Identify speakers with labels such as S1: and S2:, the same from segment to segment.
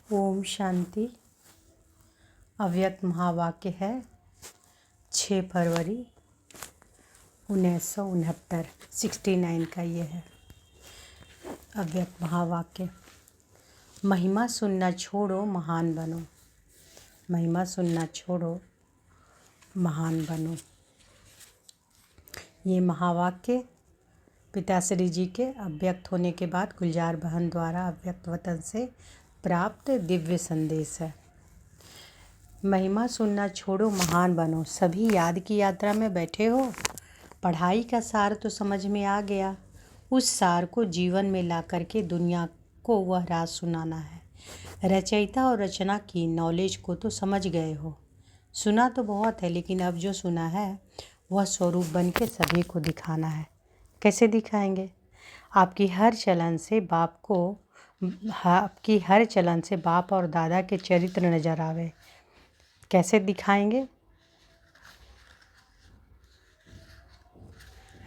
S1: ओम शांति। अव्यक्त महावाक्य है 6 फरवरी 1969 69 का ये है अव्यक्त महावाक्य। महिमा सुनना छोड़ो महान बनो। महिमा सुनना छोड़ो महान बनो। ये महावाक्य पिताश्री जी के अव्यक्त होने के बाद गुलजार बहन द्वारा अव्यक्त वतन से प्राप्त दिव्य संदेश है। महिमा सुनना छोड़ो महान बनो। सभी याद की यात्रा में बैठे हो। पढ़ाई का सार तो समझ में आ गया। उस सार को जीवन में ला करके दुनिया को वह राज सुनाना है। रचयिता और रचना की नॉलेज को तो समझ गए हो। सुना तो बहुत है, लेकिन अब जो सुना है वह स्वरूप बन के सभी को दिखाना है। कैसे दिखाएंगे? आपकी हर चलन से बाप और दादा के चरित्र नजर आवे। कैसे दिखाएंगे?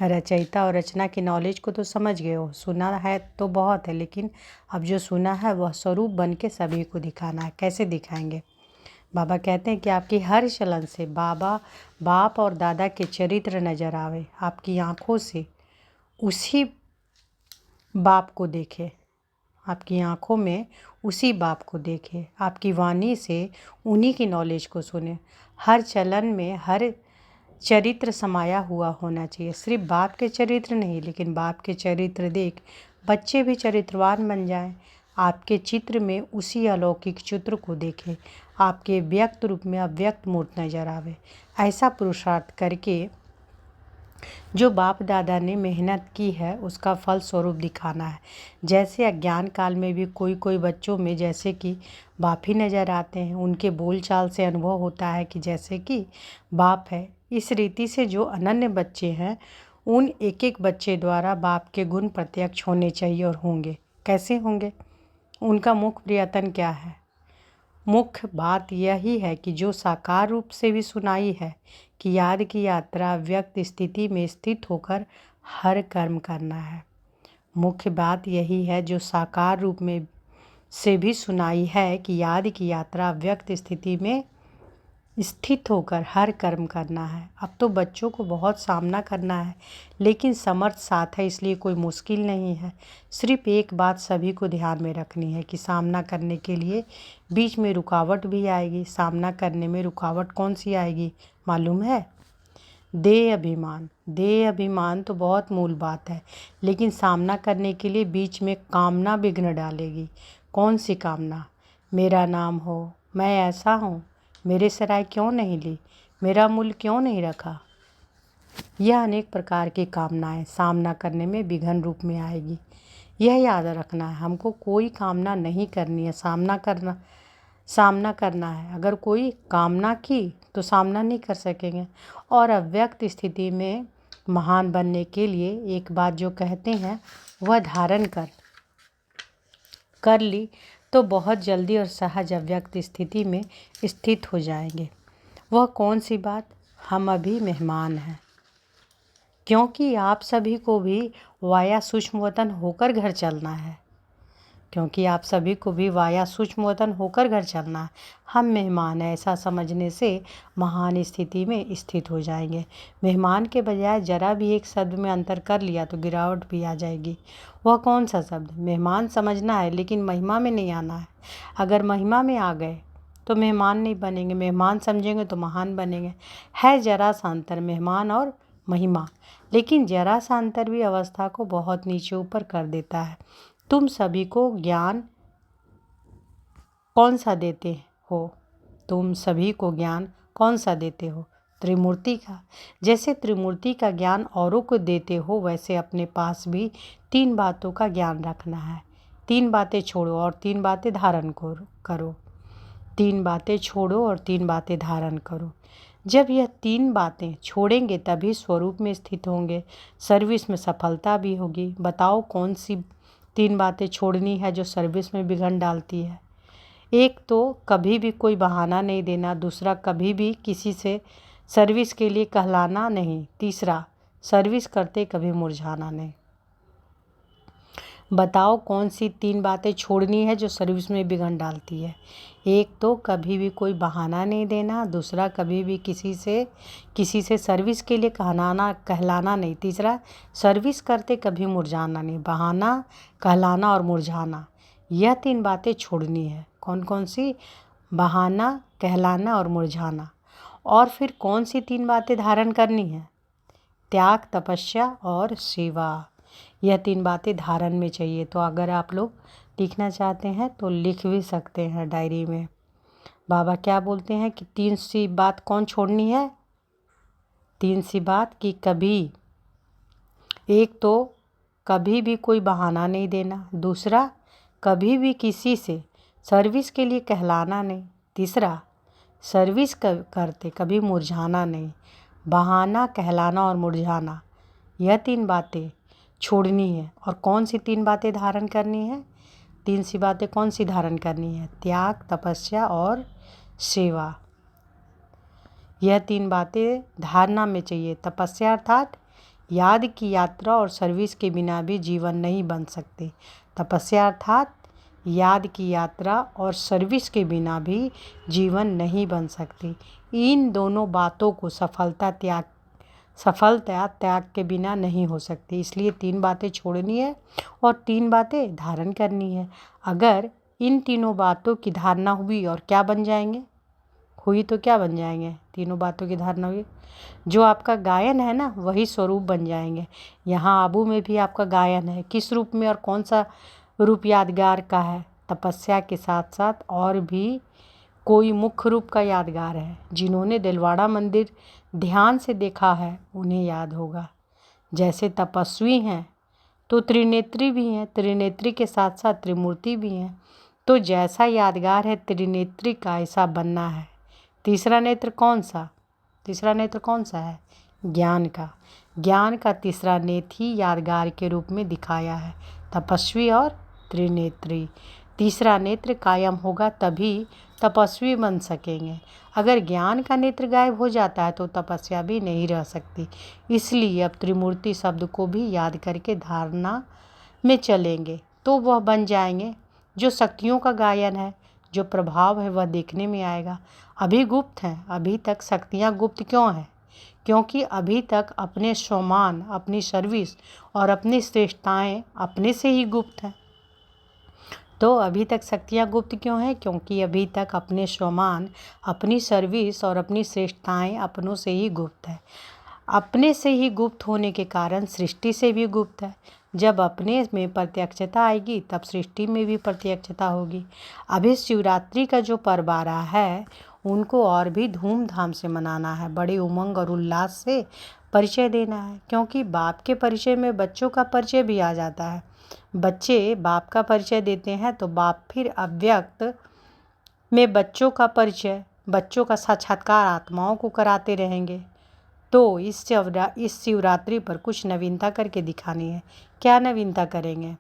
S1: रचयिता और रचना की नॉलेज को तो समझ गए हो। सुना है तो बहुत है, लेकिन अब जो सुना है वह स्वरूप बन के सभी को दिखाना है। कैसे दिखाएंगे? बाबा कहते हैं कि आपकी हर चलन से बाप और दादा के चरित्र नजर आवे। आपकी आँखों से उसी बाप को देखे, आपकी आँखों में उसी बाप को देखे, आपकी वाणी से उन्हीं की नॉलेज को सुने। हर चलन में हर चरित्र समाया हुआ होना चाहिए। सिर्फ बाप के चरित्र नहीं, लेकिन बाप के चरित्र देख बच्चे भी चरित्रवान बन जाएं। आपके चित्र में उसी अलौकिक चित्र को देखें। आपके व्यक्त रूप में अव्यक्त मूर्त नजर आवे। ऐसा पुरुषार्थ करके जो बाप दादा ने मेहनत की है उसका फल स्वरूप दिखाना है। जैसे अज्ञान काल में भी कोई बच्चों में जैसे कि बाप ही नज़र आते हैं। उनके बोलचाल से अनुभव होता है कि जैसे कि बाप है। इस रीति से जो अनन्य बच्चे हैं उन एक एक बच्चे द्वारा बाप के गुण प्रत्यक्ष होने चाहिए और होंगे। कैसे होंगे? उनका मुख्य प्रयत्न क्या है? मुख्य बात यही है कि जो साकार रूप से भी सुनाई है कि याद की यात्रा व्यक्त स्थिति में स्थित होकर हर कर्म करना है। मुख्य बात यही है जो साकार रूप में से भी सुनाई है कि याद की यात्रा व्यक्त स्थिति में स्थित होकर हर कर्म करना है। अब तो बच्चों को बहुत सामना करना है, लेकिन समर्थ साथ है, इसलिए कोई मुश्किल नहीं है। सिर्फ एक बात सभी को ध्यान में रखनी है कि सामना करने के लिए बीच में रुकावट भी आएगी। सामना करने में रुकावट कौन सी आएगी मालूम है? देह अभिमान। देह अभिमान तो बहुत मूल बात है, लेकिन सामना करने के लिए बीच में कामना विघ्न डालेगी। कौन सी कामना? मेरा नाम हो, मैं ऐसा हूँ, मेरे सराय क्यों नहीं ली, मेरा मूल क्यों नहीं रखा। यह अनेक प्रकार की कामनाएं सामना करने में विघ्न रूप में आएगी। यह याद रखना है, हमको कोई कामना नहीं करनी है, सामना करना है। अगर कोई कामना की तो सामना नहीं कर सकेंगे। और अव्यक्त स्थिति में महान बनने के लिए एक बात जो कहते हैं वह धारण कर ली तो बहुत जल्दी और सहज अव्यक्त स्थिति में स्थित हो जाएंगे। वह कौन सी बात? हम अभी मेहमान हैं, क्योंकि आप सभी को भी वाया सूक्ष्म वतन होकर घर चलना है। हम मेहमान हैं, ऐसा समझने से महान स्थिति में स्थित हो जाएंगे। मेहमान के बजाय जरा भी एक शब्द में अंतर कर लिया तो गिरावट भी आ जाएगी। वह कौन सा शब्द? मेहमान समझना है, लेकिन महिमा में नहीं आना है। अगर महिमा में आ गए तो मेहमान नहीं बनेंगे, मेहमान समझेंगे तो महान बनेंगे। है जरा सा अंतर मेहमान और महिमा, लेकिन जरा सा अंतर भी अवस्था को बहुत नीचे ऊपर कर देता है। तुम सभी को ज्ञान कौन सा देते हो? त्रिमूर्ति का। जैसे त्रिमूर्ति का ज्ञान औरों को देते हो, वैसे अपने पास भी 3 बातों का ज्ञान रखना है। 3 बातें छोड़ो और 3 बातें धारण करो। 3 बातें छोड़ो और 3 बातें धारण करो। जब यह 3 बातें छोड़ेंगे तभी स्वरूप में स्थित होंगे, सर्विस में सफलता भी होगी। बताओ कौन सी 3 बातें छोड़नी है जो सर्विस में विघ्न डालती है? एक तो कभी भी कोई बहाना नहीं देना। दूसरा, कभी भी किसी से सर्विस के लिए कहलाना नहीं। तीसरा, सर्विस करते कभी मुरझाना नहीं। बताओ कौन सी 3 बातें छोड़नी है जो सर्विस में विघ्न डालती है। एक तो कभी भी कोई बहाना नहीं देना, दूसरा कभी भी किसी से सर्विस के लिए कहलाना नहीं, तीसरा सर्विस करते कभी मुरझाना नहीं। बहाना, कहलाना और मुरझाना, यह 3 बातें छोड़नी है। कौन कौन सी? बहाना, कहलाना और मुरझाना। और फिर कौन सी 3 बातें धारण करनी है? त्याग, तपस्या और सेवा। यह 3 बातें धारण में चाहिए। तो अगर आप लोग लिखना चाहते हैं तो लिख भी सकते हैं डायरी में। बाबा क्या बोलते हैं कि 3 सी बात कौन छोड़नी है? 3 सी बात कि एक तो कभी भी कोई बहाना नहीं देना, दूसरा कभी भी किसी से सर्विस के लिए कहलाना नहीं, तीसरा सर्विस करते कभी मुरझाना नहीं। बहाना, कहलाना और मुरझाना, यह 3 बातें छोड़नी है। और कौन सी 3 बातें धारण करनी है? 3 सी बातें कौन सी धारण करनी है? त्याग, तपस्या और सेवा। यह 3 बातें धारणा में चाहिए। तपस्या अर्थात याद की यात्रा और सर्विस के बिना भी जीवन नहीं बन सकते। तपस्या अर्थात याद की यात्रा और सर्विस के बिना भी जीवन नहीं बन सकती। इन दोनों बातों को सफलता त्याग के बिना नहीं हो सकती। इसलिए 3 बातें छोड़नी है और 3 बातें धारण करनी है। अगर इन तीनों बातों की धारणा हुई और क्या बन जाएंगे? हुई तो क्या बन जाएंगे? तीनों बातों की धारणा हुई, जो आपका गायन है ना, वही स्वरूप बन जाएंगे। यहाँ आबू में भी आपका गायन है। किस रूप में और कौन सा रूप यादगार का है? तपस्या के साथ साथ और भी कोई मुख्य रूप का यादगार है। जिन्होंने दिलवाड़ा मंदिर ध्यान से देखा है उन्हें याद होगा। जैसे तपस्वी हैं तो त्रिनेत्री भी हैं, त्रिनेत्री के साथ साथ त्रिमूर्ति भी हैं। तो जैसा यादगार है त्रिनेत्री का, ऐसा बनना है। तीसरा नेत्र कौन सा है? ज्ञान का। ज्ञान का तीसरा नेत्र ही यादगार के रूप में दिखाया है। तपस्वी और त्रिनेत्री। तीसरा नेत्र कायम होगा तभी तपस्वी बन सकेंगे। अगर ज्ञान का नेत्र गायब हो जाता है तो तपस्या भी नहीं रह सकती। इसलिए अब त्रिमूर्ति शब्द को भी याद करके धारणा में चलेंगे तो वह बन जाएंगे। जो शक्तियों का गायन है, जो प्रभाव है, वह देखने में आएगा। अभी गुप्त हैं। अभी तक शक्तियाँ गुप्त क्यों हैं? क्योंकि अभी तक अपने स्वमान, अपनी सर्विस और अपनी श्रेष्ठताएँ अपने से ही गुप्त हैं। तो अभी तक शक्तियाँ गुप्त क्यों हैं? क्योंकि अभी तक अपने स्वमान, अपनी सर्विस और अपनी श्रेष्ठताएँ अपनों से ही गुप्त है। अपने से ही गुप्त होने के कारण सृष्टि से भी गुप्त है। जब अपने में प्रत्यक्षता आएगी तब सृष्टि में भी प्रत्यक्षता होगी। अभी शिवरात्रि का जो पर्व आ रहा है उनको और भी धूमधाम से मनाना है, बड़े उमंग और उल्लास से परिचय देना है। क्योंकि बाप के परिचय में बच्चों का परिचय भी आ जाता है। बच्चे बाप का परिचय देते हैं तो बाप फिर अव्यक्त में बच्चों का परिचय, बच्चों का साक्षात्कार आत्माओं को कराते रहेंगे। तो इस शिवरात्रि पर कुछ नवीनता करके दिखानी है। क्या नवीनता करेंगे?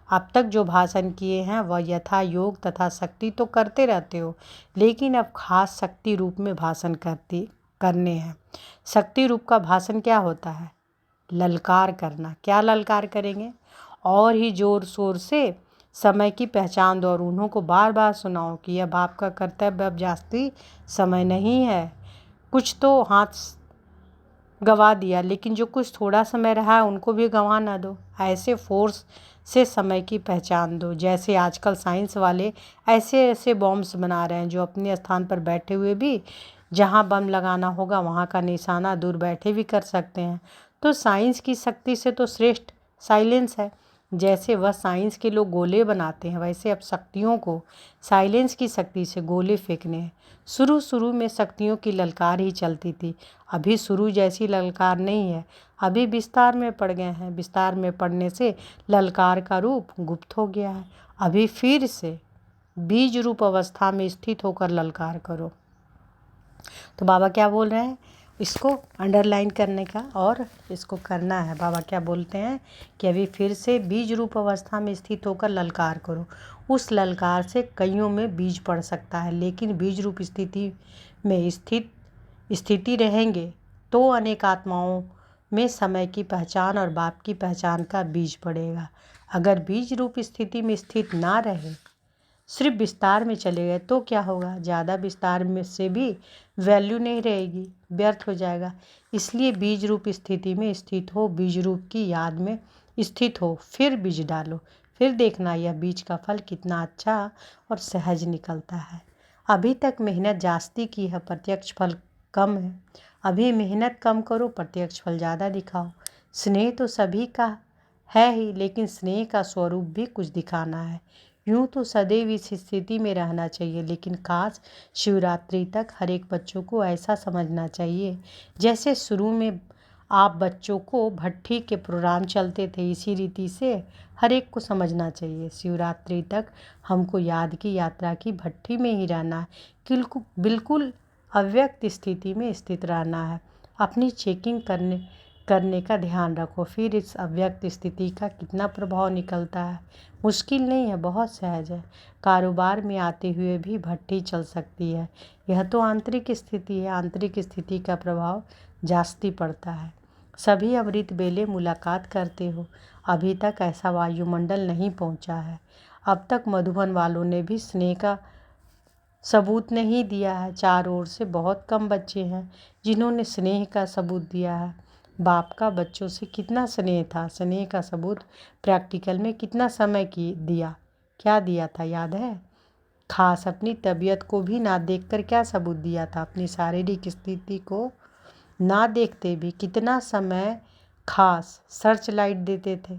S1: अब तक जो भाषण किए हैं वह यथा योग तथा शक्ति तो करते रहते हो, लेकिन अब खास शक्ति रूप में भाषण करने हैं। शक्ति रूप का भाषण क्या होता है? ललकार करना। क्या ललकार करेंगे? और ही जोर शोर से समय की पहचान दो और उन्हों को बार बार सुनाओ कि यह बाप का कर्तव्य, अब जास्ती समय नहीं है। कुछ तो हाथ गंवा दिया, लेकिन जो कुछ थोड़ा समय रहा है उनको भी गंवा ना दो। ऐसे फोर्स से समय की पहचान दो। जैसे आजकल साइंस वाले ऐसे ऐसे बॉम्ब्स बना रहे हैं जो अपने स्थान पर बैठे हुए भी जहां बम लगाना होगा वहां का निशाना दूर बैठे भी कर सकते हैं। तो साइंस की शक्ति से तो श्रेष्ठ साइलेंस है। जैसे वह साइंस के लोग गोले बनाते हैं, वैसे अब शक्तियों को साइलेंस की शक्ति से गोले फेंकने हैं। शुरू में शक्तियों की ललकार ही चलती थी, अभी शुरू जैसी ललकार नहीं है। अभी विस्तार में पड़ गए हैं। विस्तार में पड़ने से ललकार का रूप गुप्त हो गया है। अभी फिर से बीज रूप अवस्था में स्थित होकर ललकार करो। तो बाबा क्या बोल रहे हैं? इसको अंडरलाइन करने का और इसको करना है। बाबा क्या बोलते हैं कि अभी फिर से बीज रूप अवस्था में स्थित होकर ललकार करो। उस ललकार से कईयों में बीज पड़ सकता है, लेकिन बीज रूप स्थिति में स्थिति रहेंगे तो अनेक आत्माओं में समय की पहचान और बाप की पहचान का बीज पड़ेगा। अगर बीज रूप स्थिति में स्थित ना रहे, सिर्फ विस्तार में चले गए तो क्या होगा? ज़्यादा विस्तार में से भी वैल्यू नहीं रहेगी, व्यर्थ हो जाएगा। इसलिए बीज रूप स्थिति में स्थित हो, बीज रूप की याद में स्थित हो, फिर बीज डालो, फिर देखना यह बीज का फल कितना अच्छा और सहज निकलता है। अभी तक मेहनत जास्ती की है, प्रत्यक्ष फल कम है। अभी मेहनत कम करो, प्रत्यक्ष फल ज़्यादा दिखाओ। स्नेह तो सभी का है ही, लेकिन स्नेह का स्वरूप भी कुछ दिखाना है। यूँ तो सदैव इस स्थिति में रहना चाहिए, लेकिन खास शिवरात्रि तक हर एक बच्चों को ऐसा समझना चाहिए जैसे शुरू में आप बच्चों को भट्ठी के प्रोग्राम चलते थे, इसी रीति से हर एक को समझना चाहिए। शिवरात्रि तक हमको याद की यात्रा की भट्ठी में ही रहना है, बिल्कुल अव्यक्त स्थिति में स्थित रहना है। अपनी चेकिंग करने का ध्यान रखो, फिर इस अव्यक्त स्थिति का कितना प्रभाव निकलता है। मुश्किल नहीं है, बहुत सहज है। कारोबार में आते हुए भी भट्ठी चल सकती है। यह तो आंतरिक स्थिति है, आंतरिक स्थिति का प्रभाव जास्ती पड़ता है। सभी अमृत बेले मुलाकात करते हो, अभी तक ऐसा वायुमंडल नहीं पहुंचा है। अब तक मधुबन वालों ने भी स्नेह का सबूत नहीं दिया है। चारों ओर से बहुत कम बच्चे हैं जिन्होंने स्नेह का सबूत दिया है। बाप का बच्चों से कितना स्नेह था, स्नेह का सबूत प्रैक्टिकल में कितना समय दिया, क्या दिया था याद है? खास अपनी तबीयत को भी ना देखकर क्या सबूत दिया था, अपनी शारीरिक स्थिति को ना देखते भी कितना समय खास सर्च लाइट देते थे,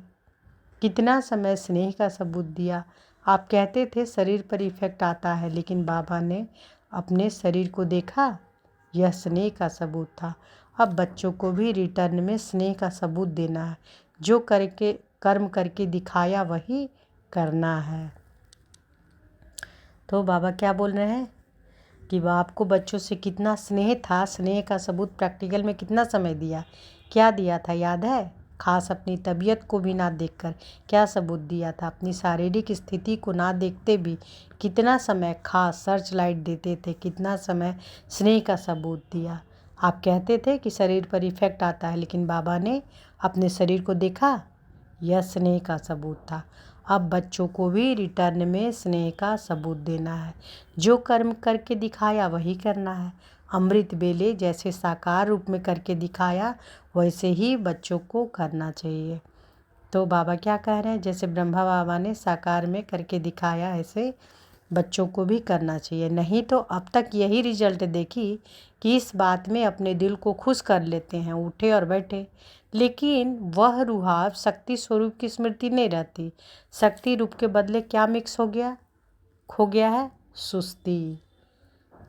S1: कितना समय स्नेह का सबूत दिया। आप कहते थे शरीर पर इफेक्ट आता है, लेकिन बाबा ने अपने शरीर को देखा, यह स्नेह का सबूत था। अब बच्चों को भी रिटर्न में स्नेह का सबूत देना है। जो कर्म करके दिखाया वही करना है। तो बाबा क्या बोल रहे हैं कि आपको बच्चों से कितना स्नेह था, स्नेह का सबूत प्रैक्टिकल में कितना समय दिया, क्या दिया था याद है? खास अपनी तबीयत को भी ना देखकर क्या सबूत दिया था, अपनी शारीरिक स्थिति को ना देखते भी कितना समय खास सर्च लाइट देते थे, कितना समय स्नेह का सबूत दिया। आप कहते थे कि शरीर पर इफेक्ट आता है, लेकिन बाबा ने अपने शरीर को देखा, यह स्नेह का सबूत था। अब बच्चों को भी रिटर्न में स्नेह का सबूत देना है। जो कर्म करके दिखाया वही करना है। अमृत बेले जैसे साकार रूप में करके दिखाया वैसे ही बच्चों को करना चाहिए। तो बाबा क्या कह रहे हैं, जैसे ब्रह्मा बाबा ने साकार में करके दिखाया ऐसे बच्चों को भी करना चाहिए। नहीं तो अब तक यही रिजल्ट देखी कि इस बात में अपने दिल को खुश कर लेते हैं, उठे और बैठे, लेकिन वह रूहाब शक्ति स्वरूप की स्मृति नहीं रहती। शक्ति रूप के बदले क्या मिक्स हो गया, खो गया है? सुस्ती।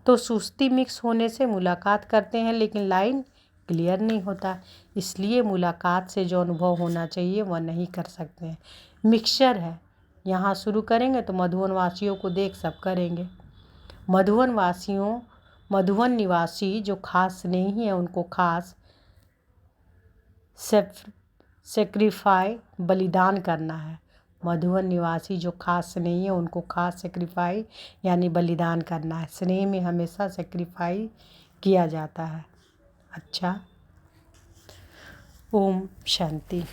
S1: तो सुस्ती मिक्स होने से मुलाकात करते हैं, लेकिन लाइन क्लियर नहीं होता। इसलिए मुलाकात से जो अनुभव होना चाहिए वह नहीं कर सकते हैं। मिक्सचर है, यहाँ शुरू करेंगे तो मधुबन वासियों को देख सब करेंगे। मधुबन निवासी जो खास नहीं है उनको खास सेक्रीफाई बलिदान करना है। मधुबन निवासी जो खास नहीं है उनको खास सेक्रीफाई यानी बलिदान करना है। स्नेह में हमेशा सेक्रीफाई किया जाता है। अच्छा, ओम शांति।